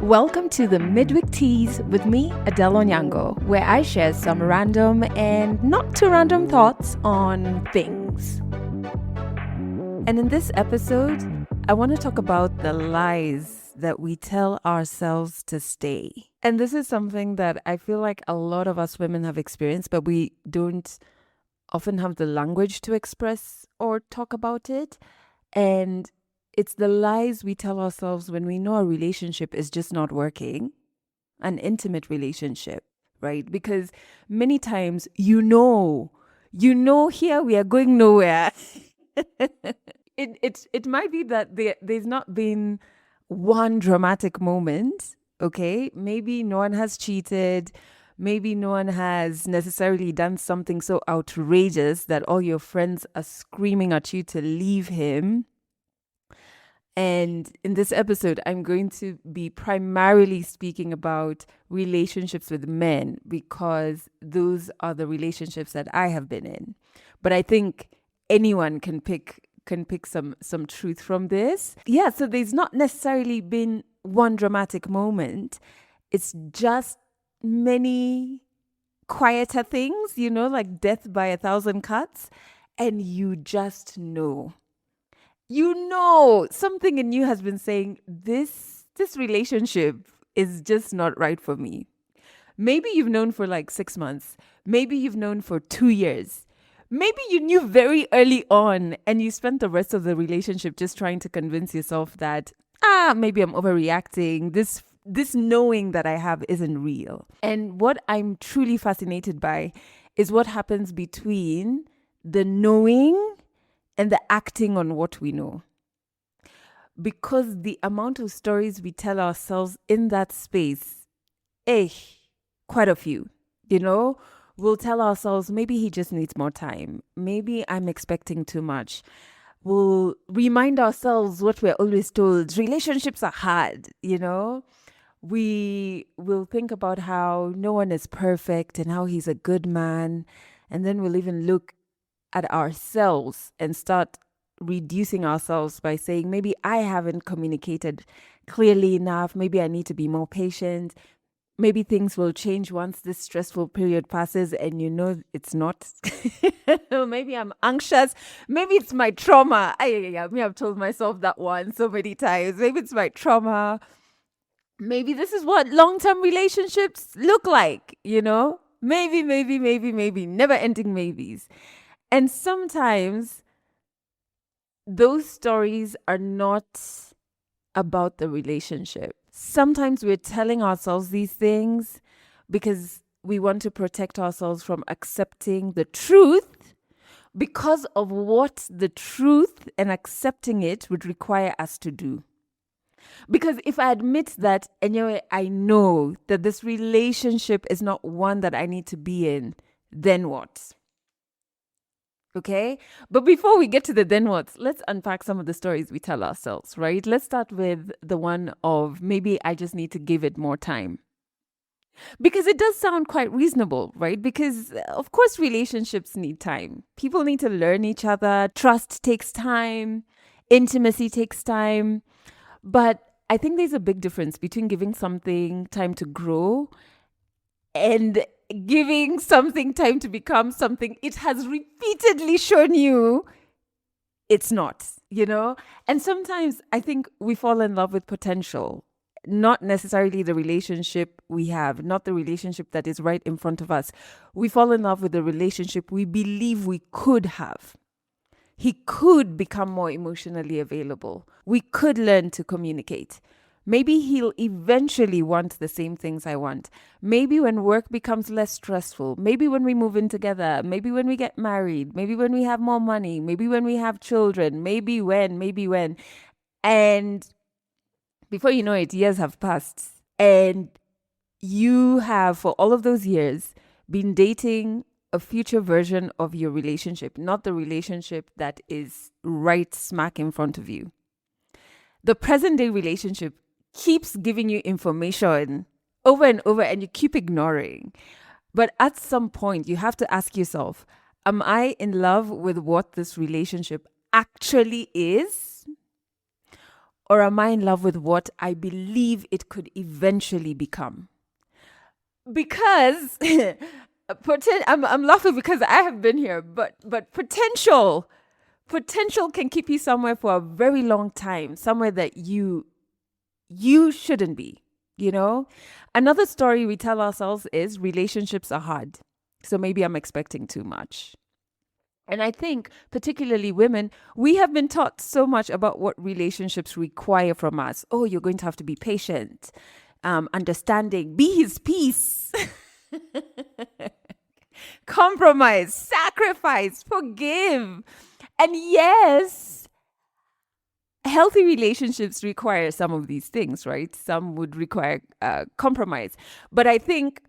Welcome to the Mid Week Tease with me, Adelle Onyango, where I share some random and not too random thoughts on things. And in this episode, I want to talk about the lies that we tell ourselves to stay. And this is something that I feel like a lot of us women have experienced, but we don't often have the language to express or talk about it. And it's the lies we tell ourselves when we know a relationship is just not working, an intimate relationship, right? Because many times, you know here we are going nowhere. It might be that there's not been one dramatic moment, okay? Maybe no one has cheated. Maybe no one has necessarily done something so outrageous that all your friends are screaming at you to leave him. And in this episode, I'm going to be primarily speaking about relationships with men because those are the relationships that I have been in. But I think anyone can pick some truth from this. Yeah, so there's not necessarily been one dramatic moment. It's just many quieter things, like death by a thousand cuts. And you just know. Something in you has been saying, this relationship is just not right for me. Maybe you've known for like 6 months. Maybe you've known for 2 years. Maybe you knew very early on and you spent the rest of the relationship just trying to convince yourself that, maybe I'm overreacting. This knowing that I have isn't real. And what I'm truly fascinated by is what happens between the knowing and the acting on what we know. Because the amount of stories we tell ourselves in that space, quite a few, We'll tell ourselves, maybe he just needs more time. Maybe I'm expecting too much. We'll remind ourselves what we're always told. Relationships are hard, We will think about how no one is perfect and how he's a good man. And then we'll even look at ourselves and start reducing ourselves by saying, maybe I haven't communicated clearly enough. Maybe I need to be more patient. Maybe things will change once this stressful period passes, and it's not. Maybe I'm anxious. Maybe it's my trauma. I've told myself that one so many times. Maybe it's my trauma. Maybe this is what long-term relationships look like, Maybe, never ending maybes. And sometimes those stories are not about the relationship. Sometimes we're telling ourselves these things because we want to protect ourselves from accepting the truth because of what the truth and accepting it would require us to do. Because if I admit that, anyway, I know that this relationship is not one that I need to be in, then what? Okay? But before we get to the then what's, let's unpack some of the stories we tell ourselves, right? Let's start with the one of maybe I just need to give it more time. Because it does sound quite reasonable, right? Because of course relationships need time. People need to learn each other. Trust takes time. Intimacy takes time. But I think there's a big difference between giving something time to grow and giving something time to become something it has repeatedly shown you it's not, And sometimes I think we fall in love with potential, not necessarily the relationship we have, not the relationship that is right in front of us. We fall in love with the relationship we believe we could have. He could become more emotionally available. We could learn to communicate. Maybe he'll eventually want the same things I want. Maybe when work becomes less stressful. Maybe when we move in together. Maybe when we get married. Maybe when we have more money. Maybe when we have children. Maybe when. And before you know it, years have passed. And you have, for all of those years, been dating a future version of your relationship, not the relationship that is right smack in front of you. The present day relationship keeps giving you information over and over and you keep ignoring. But at some point, you have to ask yourself, am I in love with what this relationship actually is? Or am I in love with what I believe it could eventually become? Because I'm laughing because I have been here, but potential can keep you somewhere for a very long time, somewhere that you shouldn't be, you know? Another story we tell ourselves is relationships are hard. So maybe I'm expecting too much. And I think, particularly women, we have been taught so much about what relationships require from us. Oh, you're going to have to be patient, understanding, be his peace, compromise, sacrifice, forgive. And yes, healthy relationships require some of these things, right? Some would require compromise. But I think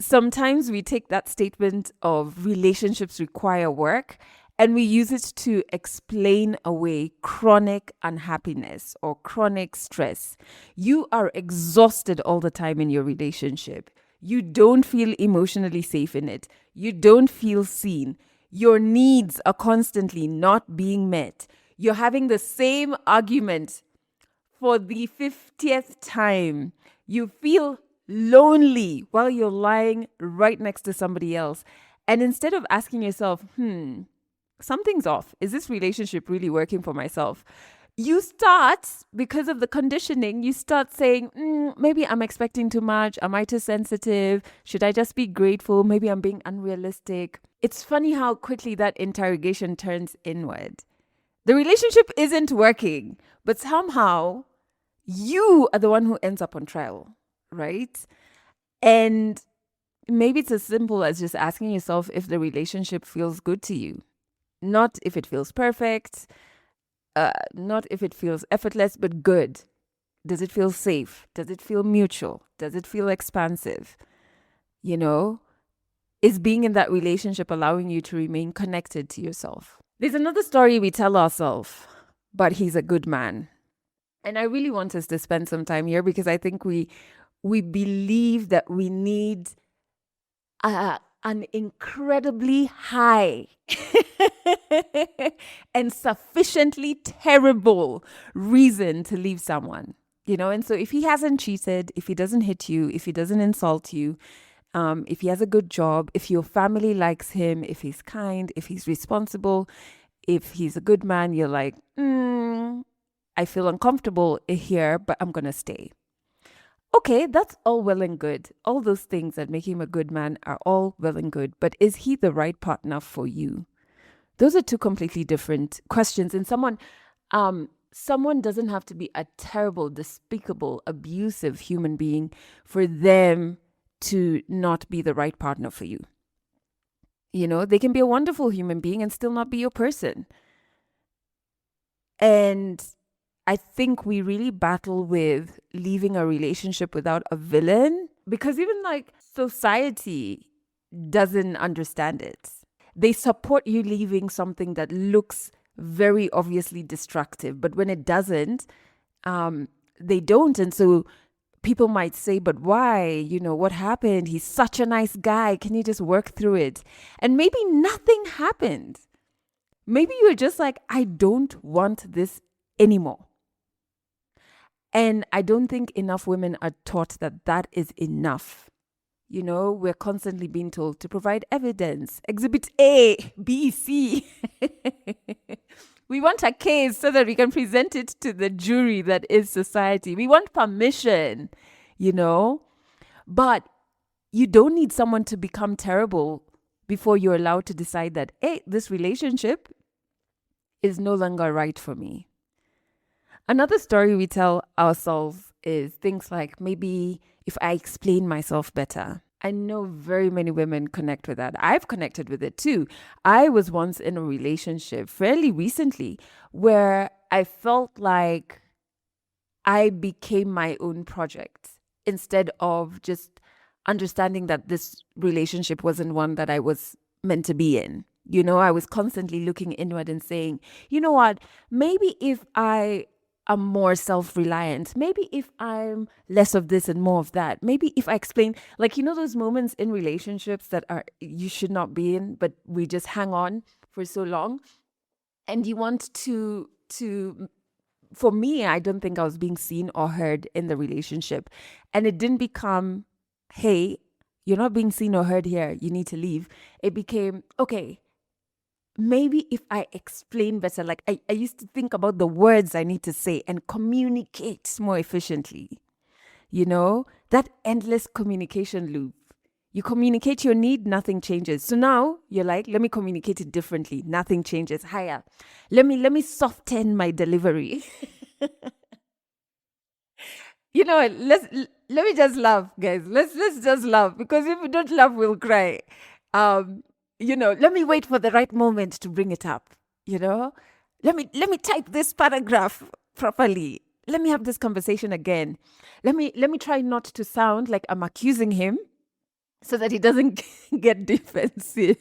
sometimes we take that statement of relationships require work and we use it to explain away chronic unhappiness or chronic stress. You are exhausted all the time in your relationship. You don't feel emotionally safe in it. You don't feel seen. Your needs are constantly not being met. You're having the same argument for the 50th time. You feel lonely while you're lying right next to somebody else. And instead of asking yourself, something's off. Is this relationship really working for myself? You start, because of the conditioning, you start saying, maybe I'm expecting too much. Am I too sensitive? Should I just be grateful? Maybe I'm being unrealistic. It's funny how quickly that interrogation turns inward. The relationship isn't working, but somehow you are the one who ends up on trial, right? And maybe it's as simple as just asking yourself if the relationship feels good to you, not if it feels perfect, not if it feels effortless, but good. Does it feel safe? Does it feel mutual? Does it feel expansive? You know, is being in that relationship allowing you to remain connected to yourself? There's another story we tell ourselves, but he's a good man. And I really want us to spend some time here because I think we believe that we need an incredibly high and sufficiently terrible reason to leave someone, you know? And so if he hasn't cheated, if he doesn't hit you, if he doesn't insult you, if he has a good job, if your family likes him, if he's kind, if he's responsible, if he's a good man, you're like, I feel uncomfortable here, but I'm going to stay. Okay, that's all well and good. All those things that make him a good man are all well and good, but is he the right partner for you? Those are two completely different questions. And someone doesn't have to be a terrible, despicable, abusive human being for them to not be the right partner for you. You know, they can be a wonderful human being and still not be your person. And I think we really battle with leaving a relationship without a villain because even like society doesn't understand it. They support you leaving something that looks very obviously destructive, but when it doesn't, they don't. And so people might say, but why? You know, what happened? He's such a nice guy. Can you just work through it? And maybe nothing happened. Maybe you're just like, I don't want this anymore. And I don't think enough women are taught that that is enough. You know, we're constantly being told to provide evidence. Exhibit A, B, C. We want a case so that we can present it to the jury that is society. We want permission, you know. But you don't need someone to become terrible before you're allowed to decide that, hey, this relationship is no longer right for me. Another story we tell ourselves is things like maybe if I explain myself better. I know very many women connect with that. I've connected with it too. I was once in a relationship fairly recently where I felt like I became my own project instead of just understanding that this relationship wasn't one that I was meant to be in. You know, I was constantly looking inward and saying, you know what, maybe if I'm more self-reliant, maybe if I'm less of this and more of that, maybe if I explain, like, you know, those moments in relationships that are you should not be in, but we just hang on for so long, and you want to for me, I don't think I was being seen or heard in the relationship. And it didn't become, hey, you're not being seen or heard here, you need to leave. It became, okay, maybe if I explain better, like I used to think about the words I need to say and communicate more efficiently, that endless communication loop. You communicate your need, nothing changes. So now you're like, let me communicate it differently. Nothing changes. Higher. Let me soften my delivery. Let me just laugh, guys. Let's just laugh, because if we don't laugh, we'll cry. Let me wait for the right moment to bring it up. Let me type this paragraph properly. Let me have this conversation again. Let me try not to sound like I'm accusing him, so that he doesn't get defensive.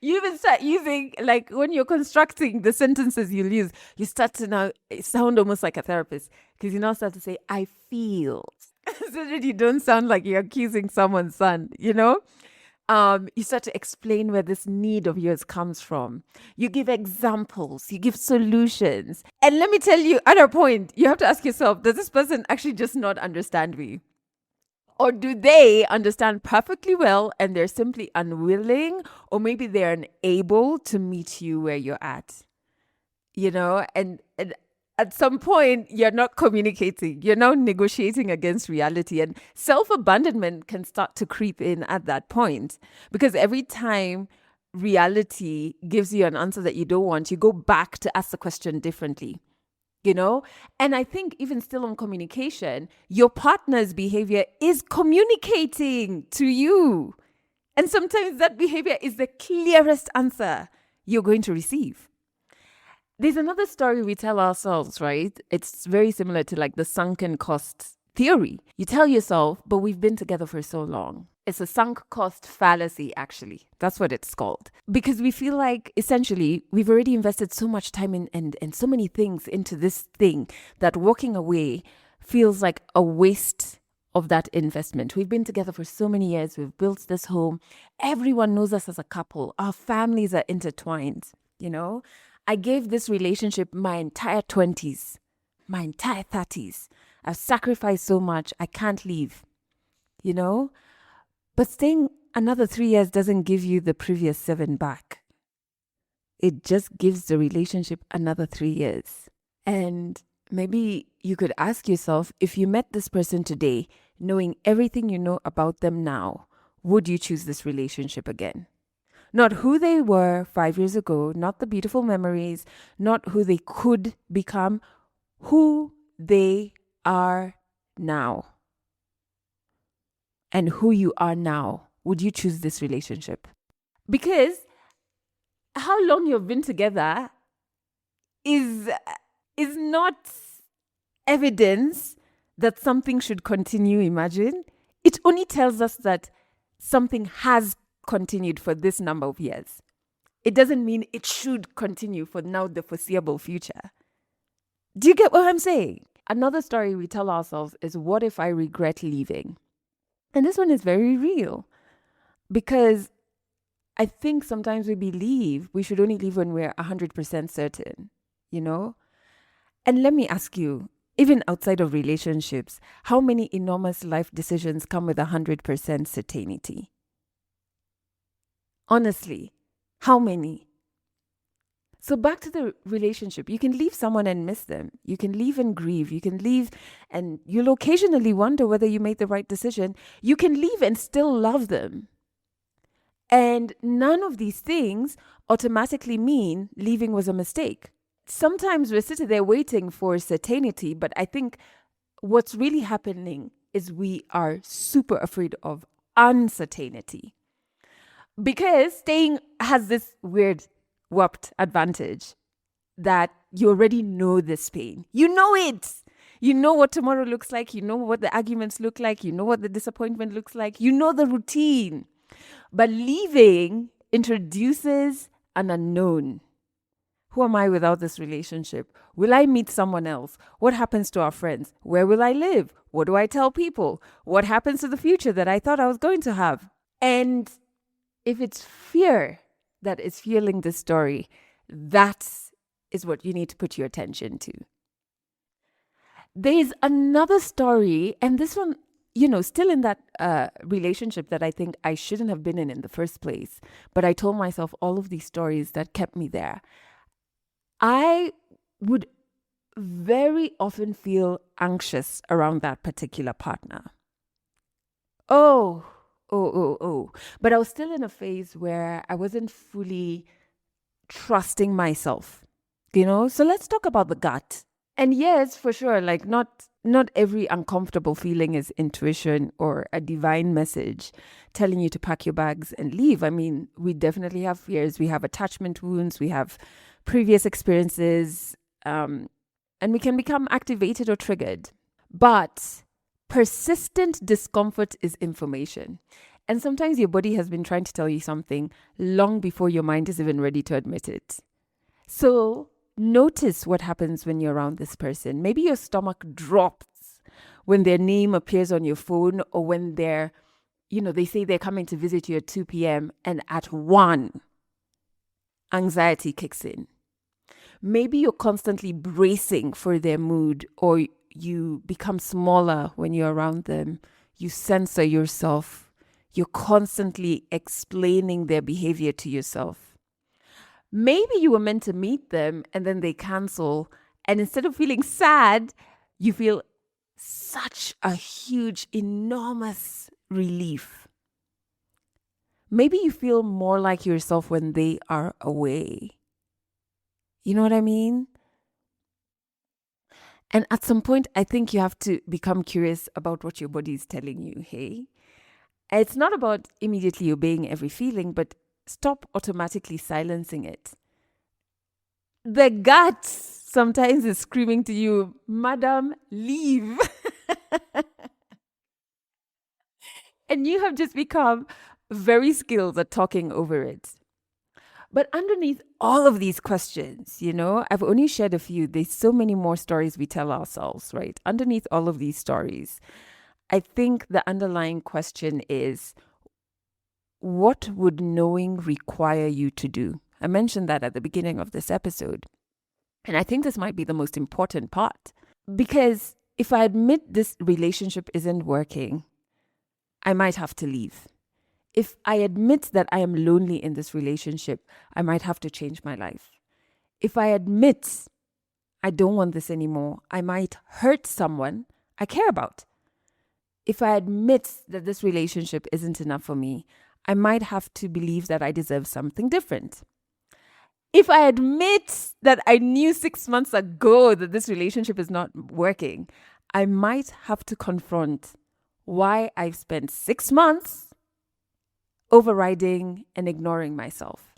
You even start using, like, when you're constructing the sentences you'll use, you start to now sound almost like a therapist, because you now start to say, I feel, so that you don't sound like you're accusing someone's son. You start to explain where this need of yours comes from. You give examples, you give solutions. And let me tell you, at a point, you have to ask yourself, does this person actually just not understand me? Or do they understand perfectly well and they're simply unwilling, or maybe they're unable to meet you where you're at? And at some point, you're not communicating. You're now negotiating against reality. And self-abandonment can start to creep in at that point, because every time reality gives you an answer that you don't want, you go back to ask the question differently. And I think even still on communication, your partner's behavior is communicating to you. And sometimes that behavior is the clearest answer you're going to receive. There's another story we tell ourselves, right? It's very similar to like the sunken cost theory. You tell yourself, but we've been together for so long. It's a sunk cost fallacy, actually. That's what it's called. Because we feel like, essentially, we've already invested so much time and so many things into this thing that walking away feels like a waste of that investment. We've been together for so many years. We've built this home. Everyone knows us as a couple. Our families are intertwined, I gave this relationship my entire 20s, my entire 30s. I've sacrificed so much. I can't leave, But staying another 3 years doesn't give you the previous 7 back. It just gives the relationship another 3 years. And maybe you could ask yourself, if you met this person today, knowing everything you know about them now, would you choose this relationship again? Not who they were 5 years ago, not the beautiful memories, not who they could become, who they are now. And who you are now. Would you choose this relationship? Because how long you've been together is not evidence that something should continue, imagine. It only tells us that something has continued for this number of years. It doesn't mean it should continue for now the foreseeable future. Do you get what I'm saying? Another story we tell ourselves is, what if I regret leaving? And this one is very real, because I think sometimes we believe we should only leave when we're 100% certain, And let me ask you, even outside of relationships, how many enormous life decisions come with 100% certainty? Honestly, how many? So back to the relationship, you can leave someone and miss them. You can leave and grieve. You can leave and you'll occasionally wonder whether you made the right decision. You can leave and still love them. And none of these things automatically mean leaving was a mistake. Sometimes we're sitting there waiting for certainty, but I think what's really happening is we are super afraid of uncertainty. Because staying has this weird warped advantage that you already know this pain. You know it. You know what tomorrow looks like. You know what the arguments look like. You know what the disappointment looks like. You know the routine. But leaving introduces an unknown. Who am I without this relationship? Will I meet someone else? What happens to our friends? Where will I live? What do I tell people? What happens to the future that I thought I was going to have? And if it's fear that is fueling this story, that's is what you need to put your attention to. There's another story, and this one, still in that relationship that I think I shouldn't have been in the first place. But I told myself all of these stories that kept me there. I would very often feel anxious around that particular partner. Oh. But I was still in a phase where I wasn't fully trusting myself, So let's talk about the gut. And yes, for sure, like not every uncomfortable feeling is intuition or a divine message telling you to pack your bags and leave. I mean, we definitely have fears. We have attachment wounds. We have previous experiences, and we can become activated or triggered. But persistent discomfort is information. And sometimes your body has been trying to tell you something long before your mind is even ready to admit it. So notice what happens when you're around this person. Maybe your stomach drops when their name appears on your phone, or when they say they're coming to visit you at 2 p.m. and at 1, anxiety kicks in. Maybe you're constantly bracing for their mood, or you become smaller when you're around them. You censor yourself. You're constantly explaining their behavior to yourself. Maybe you were meant to meet them and then they cancel. And instead of feeling sad, you feel such a huge, enormous relief. Maybe you feel more like yourself when they are away. You know what I mean? And at some point, I think you have to become curious about what your body is telling you, hey? It's not about immediately obeying every feeling, but stop automatically silencing it. The gut sometimes is screaming to you, Madam, leave. And you have just become very skilled at talking over it. But underneath all of these questions, I've only shared a few. There's so many more stories we tell ourselves, right? Underneath all of these stories, I think the underlying question is, what would knowing require you to do? I mentioned that at the beginning of this episode. And I think this might be the most important part. Because if I admit this relationship isn't working, I might have to leave. If I admit that I am lonely in this relationship, I might have to change my life. If I admit I don't want this anymore, I might hurt someone I care about. If I admit that this relationship isn't enough for me, I might have to believe that I deserve something different. If I admit that I knew 6 months ago that this relationship is not working, I might have to confront why I've spent 6 months overriding and ignoring myself.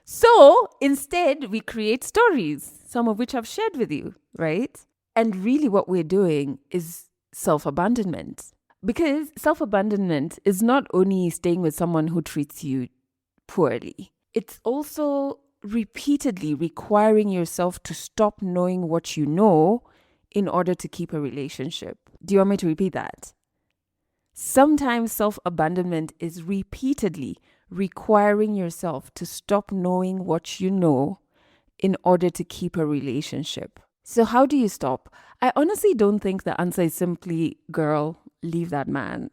So instead, we create stories, some of which I've shared with you, right? And really what we're doing is self-abandonment. Because self-abandonment is not only staying with someone who treats you poorly, it's also repeatedly requiring yourself to stop knowing what you know in order to keep a relationship. Do you want me to repeat that? Sometimes self-abandonment is repeatedly requiring yourself to stop knowing what you know in order to keep a relationship. So how do you stop? I honestly don't think the answer is simply, girl, leave that man.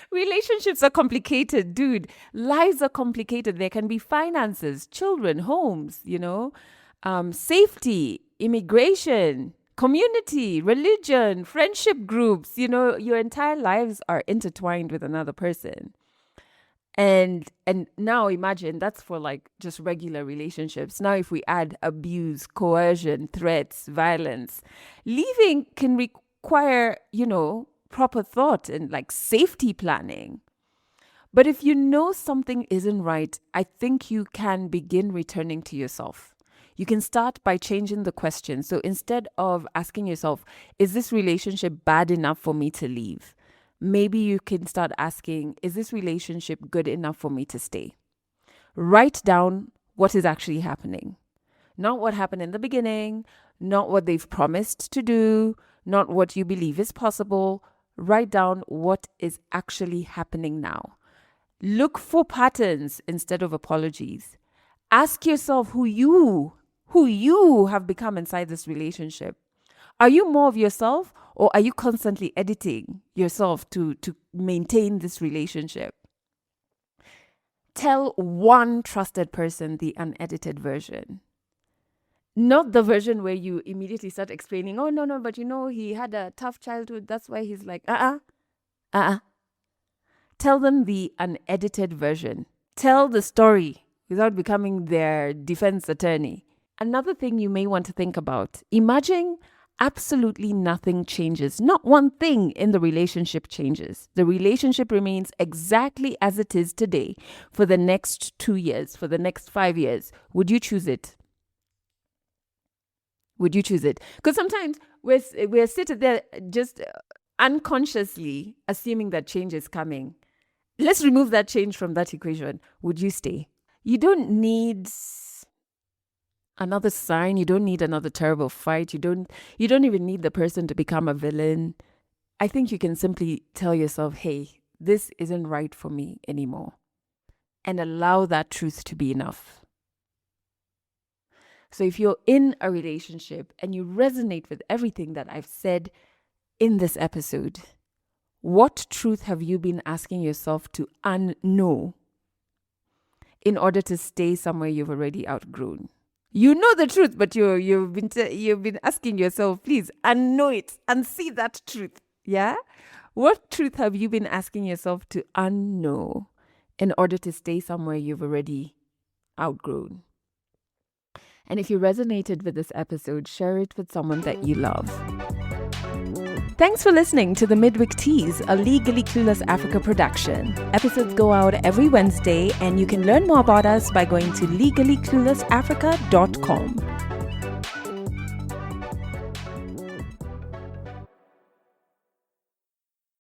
Relationships are complicated, dude. Lives are complicated. There can be finances, children, homes, safety, immigration, community, religion, friendship groups. Your entire lives are intertwined with another person. And now imagine that's for like just regular relationships. Now if we add abuse, coercion, threats, violence, leaving can require, proper thought and like safety planning. But if you know something isn't right, I think you can begin returning to yourself. You can start by changing the question. So instead of asking yourself, is this relationship bad enough for me to leave? Maybe you can start asking, is this relationship good enough for me to stay? Write down what is actually happening. Not what happened in the beginning, not what they've promised to do, not what you believe is possible. Write down what is actually happening now. Look for patterns instead of apologies. Ask yourself who you have become inside this relationship. Are you more of yourself, or are you constantly editing yourself to maintain this relationship? Tell one trusted person the unedited version. Not the version where you immediately start explaining, oh, no, but he had a tough childhood. That's why he's like, Tell them the unedited version. Tell the story without becoming their defense attorney. Another thing you may want to think about, imagine absolutely nothing changes. Not one thing in the relationship changes. The relationship remains exactly as it is today for the next 2 years, for the next 5 years. Would you choose it? Would you choose it? Because sometimes we're sitting there just unconsciously assuming that change is coming. Let's remove that change from that equation. Would you stay? You don't need another sign. You don't need another terrible fight. You don't even need the person to become a villain. I think you can simply tell yourself, hey, this isn't right for me anymore. And allow that truth to be enough. So if you're in a relationship and you resonate with everything that I've said in this episode, what truth have you been asking yourself to unknow in order to stay somewhere you've already outgrown? You know the truth, but you've been asking yourself, please unknow it and see that truth. Yeah? What truth have you been asking yourself to unknow in order to stay somewhere you've already outgrown? And if you resonated with this episode, share it with someone that you love. Thanks for listening to the Mid Week Tease, a Legally Clueless Africa production. Episodes go out every Wednesday, and you can learn more about us by going to legallycluelessafrica.com.